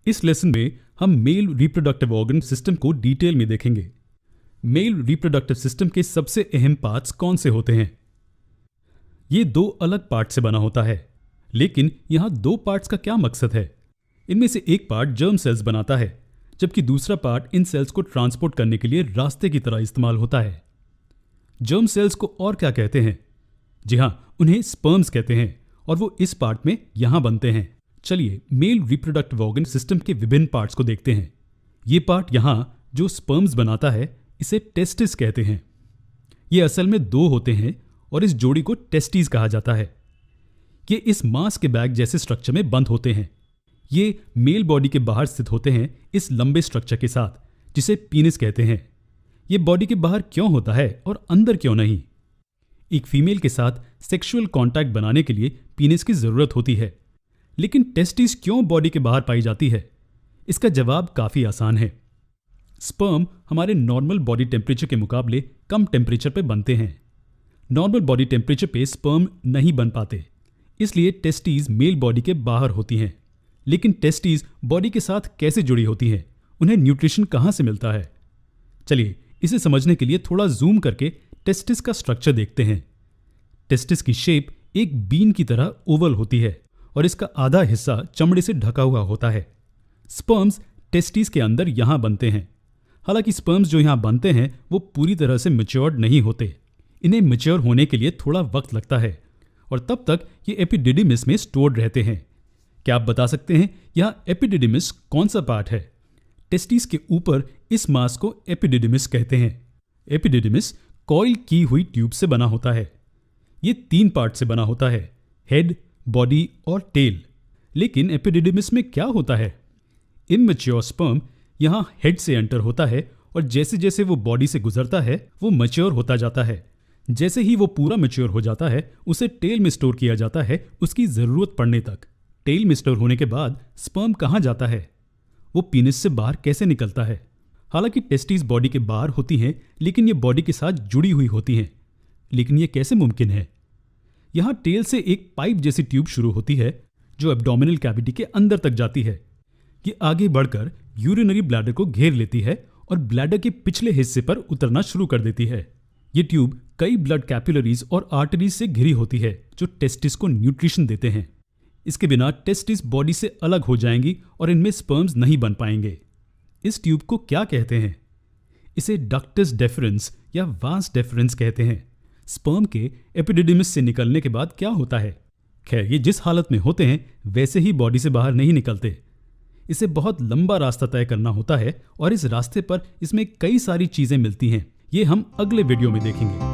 इस लेसन में हम मेल रिप्रोडक्टिव ऑर्गन सिस्टम को डिटेल में देखेंगे। मेल रिप्रोडक्टिव सिस्टम के सबसे अहम पार्ट्स कौन से होते हैं? ये दो अलग पार्ट से बना होता है, लेकिन यहाँ दो पार्ट्स का क्या मकसद है? इनमें से एक पार्ट जर्म सेल्स बनाता है, जबकि दूसरा पार्ट इन सेल्स को ट्रांसपोर्ट करने के लिए रास्ते की तरह इस्तेमाल होता है। जर्म सेल्स को और क्या कहते हैं? जी हाँ, उन्हें स्पर्म्स कहते हैं और वो इस पार्ट में यहाँ बनते हैं। चलिए मेल रिप्रोडक्टिव ऑर्गन सिस्टम के विभिन्न पार्ट्स को देखते हैं। ये पार्ट यहाँ जो स्पर्म्स बनाता है, इसे टेस्टिस कहते हैं। ये असल में दो होते हैं और इस जोड़ी को टेस्टिस कहा जाता है। ये इस मांस के बैग जैसे स्ट्रक्चर में बंद होते हैं। ये मेल बॉडी के बाहर स्थित होते हैं इस लंबे स्ट्रक्चर के साथ, जिसे पीनिस कहते हैं। ये बॉडी के बाहर क्यों होता है और अंदर क्यों नहीं? एक फीमेल के साथ सेक्सुअल कांटेक्ट बनाने के लिए पीनिस की जरूरत होती है, लेकिन टेस्टिस क्यों बॉडी के बाहर पाई जाती है? इसका जवाब काफी आसान है। स्पर्म हमारे नॉर्मल बॉडी टेम्परेचर के मुकाबले कम टेम्परेचर पे बनते हैं। नॉर्मल बॉडी टेम्परेचर पे स्पर्म नहीं बन पाते, इसलिए टेस्टिस मेल बॉडी के बाहर होती हैं। लेकिन टेस्टिस बॉडी के साथ कैसे जुड़ी होती हैं? उन्हें न्यूट्रिशन कहाँ से मिलता है? चलिए इसे समझने के लिए थोड़ा जूम करके टेस्टिस का स्ट्रक्चर देखते हैं। टेस्टिस की शेप एक बीन की तरह ओवल होती है और इसका आधा हिस्सा चमड़े से ढका हुआ होता है। स्पर्म्स टेस्टिस के अंदर यहाँ बनते हैं। हालांकि स्पर्म्स जो यहाँ बनते हैं वो पूरी तरह से मैच्योर्ड नहीं होते। इन्हें मैच्योर होने के लिए थोड़ा वक्त लगता है और तब तक ये एपिडिडिमिस में स्टोर्ड रहते हैं। क्या आप बता सकते हैं यहाँ एपिडिडिमिस कौन सा पार्ट है? टेस्टिस के ऊपर इस मांस को एपिडिडिमिस कहते हैं। एपिडिडिमिस कॉइल की हुई ट्यूब से बना होता है। ये 3 पार्ट से बना होता है, हेड, बॉडी और टेल। लेकिन एपिडिडिमिस में क्या होता है? इमैच्योर स्पर्म यहाँ हेड से एंटर होता है और जैसे जैसे वो बॉडी से गुजरता है वो मैच्योर होता जाता है। जैसे ही वो पूरा मैच्योर हो जाता है उसे टेल में स्टोर किया जाता है उसकी ज़रूरत पड़ने तक। टेल में स्टोर होने के बाद स्पर्म कहाँ जाता है? वो पीनिस से बाहर कैसे निकलता है? हालांकि टेस्टिस बॉडी के बाहर होती हैं, लेकिन ये बॉडी के साथ जुड़ी हुई होती हैं। लेकिन ये कैसे मुमकिन है? यहाँ टेल से एक पाइप जैसी ट्यूब शुरू होती है जो एब्डोमिनल कैविटी के अंदर तक जाती है। ये आगे बढ़कर यूरिनरी ब्लैडर को घेर लेती है और ब्लैडर के पिछले हिस्से पर उतरना शुरू कर देती है। ये ट्यूब कई ब्लड कैपिलरीज और आर्टरीज से घिरी होती है जो टेस्टिस को न्यूट्रिशन देते हैं। इसके बिना टेस्टिस बॉडी से अलग हो जाएंगी और इनमें स्पर्म्स नहीं बन पाएंगे। इस ट्यूब को क्या कहते हैं? इसे डक्टस डेफरेंस या वास डेफरेंस कहते हैं। स्पर्म के एपिडिडिमिस से निकलने के बाद क्या होता है? खैर, ये जिस हालत में होते हैं वैसे ही बॉडी से बाहर नहीं निकलते। इसे बहुत लंबा रास्ता तय करना होता है और इस रास्ते पर इसमें कई सारी चीजें मिलती हैं। ये हम अगले वीडियो में देखेंगे।